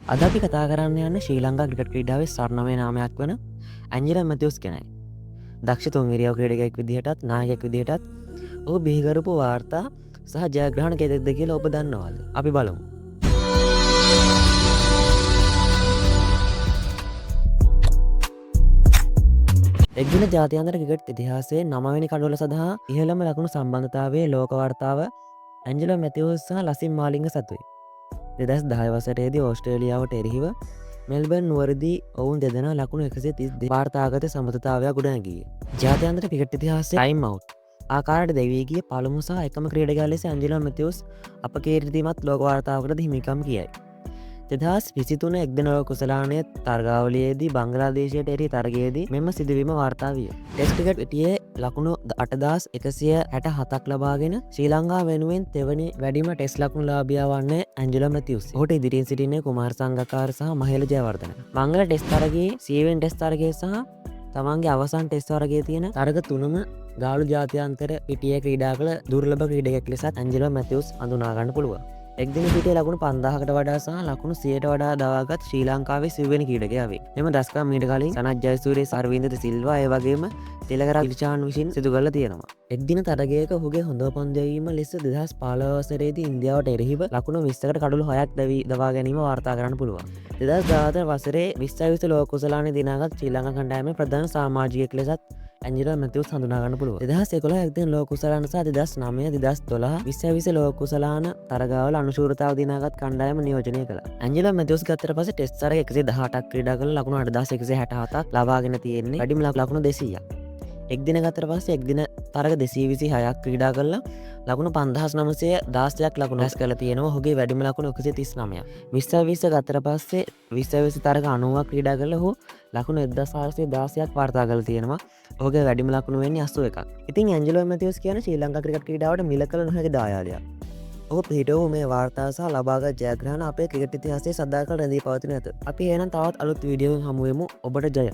අද අපි කතා කරන්න යන්න ශ්‍රී ලංකා ක්‍රිකට් ක්‍රීඩාවේ සරණමය නාමයක් වන ඇන්ජලෝ මැතිව්ස් ගැනයි. දක්ෂ තුන්වෙනි ක්‍රීඩකයෙක් විදිහටත් නායකයෙක් විදිහටත් ඔහු බිහි කරපු වාර්තා සහ ජයග්‍රහණ කෙරෙක්ද කියලා ඔබ දන්නවද? අපි බලමු. එක්දින ජාත්‍යන්තර ක්‍රිකට් ඉතිහාසයේ 9 වෙනි කඩවල සඳහා ඉහළම ලකුණු සම්බන්ධතාවයේ ලෝක වාර්තාව ඇන්ජලෝ මැතිව්ස් සහ ලසින් මාලිංග සතුයි. 2010 වසරේදී ඕස්ට්‍රේලියාවට එරෙහිව මෙල්බර්න් නුවරදී ඔවුන් දෙදෙනා ලකුණු 132 වාර්තාගත සමතතාවයක් ගොඩනැගියේ. ජාත්‍යන්තර ක්‍රිකට් ඉතිහාසයේ ටයිම් අවුට් ආකාරයට දෙවී ගිය පළමු සහ එකම ක්‍රීඩකයා ලෙස ඇන්ජලෝ මැතිව්ස් අපකීර්තිමත් ලෝක වාර්තාවකට හිමිකම් කියයි. 2023 එක්දින කුසලානය තරගාවලියේදී බංගලාදේශයට එරෙහි තරගයේදී මෙම සිදුවීම වාර්තා විය. ටෙස්ට් ක්‍රිකට් පිටියේ ලකුණු 8167ක් ලබාගෙන ශ්‍රී ලංකාව වෙනුවෙන් තෙවැනි වැඩිම ටෙස්ට් ලකුණු ලාභියා වන්නේ ඇන්ජලෝ මැතිව්ස්. ඔහුට ඉදිරියෙන් සිටින්නේ කුමාර සංගකාර සහ මහේල ජයවර්ධන. මංගල ටෙස්ට් තරගයේ සීවෙන් ටෙස්ට් තරගයේ සහ තමන්ගේ අවසන් ටෙස්ට් තරගයේ තියෙන තරග තුනම ගාලු ජාත්‍යන්තර පිටියේ ක්‍රීඩා කළ දුර්ලභ ක්‍රීඩකයෙක් ලෙසත් ඇන්ජලෝ මැතිව්ස් හඳුනා ගන්න පුළුවන්. එක්දින පිටේ ලකුණු 5000කට වඩා සහ ලකුණු 100ට වඩා දවාගත් ශ්‍රී ලංකාවේ සිව්වෙනි ක්‍රීඩකයා වේ. මෙම දස්කම් මීට කලින් සනත් ජයසූරිය, අරවින්ද ද සිල්වා ඒ වගේම තිලකරා පිළිචාන් විසින් සිදු කරලා තියෙනවා. එක්දින තරගයක ඔහුගේ හොඳ පන්දවීම ලෙස 2015 වසරේදී ඉන්දියාවට එරෙහිව ලකුණු 20කට කඩලු 6ක් දවා ගැනීම වාර්තා කරන්න පුළුවන්. 2014 වසරේ 20 ලෝක කුසලානේ දිනාගත් ශ්‍රී ලංකා කණ්ඩායමේ ප්‍රධාන සමාජිකයෙක් ලෙසත් ඇන්ජලෝ මැතිව්ස් හඳුනා ගන්න පුළුවන්. 2011 එක්දින ලෝක කුසලාන සහ 2009 2012 2020 ලෝක කුසලාන තරගාවල අනුශූරතාව දිනාගත් කණ්ඩායම නියෝජනය කළා. ඇන්ජලෝ මැතිව්ස් ගත්තට පස්සේ ටෙස්ට් තරග 118ක් ක්‍රීඩා කරලා ලකුණු 8167ක් ලබාගෙන තියෙන්නේ. වැඩිම ලකුණු 200ක්. එක්දින ගත්තට පස්සේ එක්දින තරග 226ක් ක්‍රීඩා කරලා ලකුණු 5916ක් ලකුණු රැස් කරලා තියෙනවා. ඔහුගේ වැඩිම ලකුණු 139ක්. 2020 ගත්තට පස්සේ 2020 තරග 90ක් ක්‍රීඩා කරලා ඔහු ලකුණු 1416ක් වාර්තා කරලා තියෙනවා. ඔහුගේ වැඩිම ලකුණු වෙන්නේ 81ක්. ඉතින් ඇන්ජලෝ මැතිව්ස් කියන්නේ ශ්‍රී ලංකා ක්‍රිකට් ක්‍රීඩාවට මිල කළ නොහැකි දායාදයක්. ඔහු පිහිටවූ මේ වාර්තා සහ ලබාගත් ජයග්‍රහණ අපේ ක්‍රිකට් ඉතිහාසයේ සදාකාල රැඳී පවතින ඇත. අපි එහෙනම් තවත් අලුත් වීඩියෝකින් හමු වෙමු. ඔබට ජය.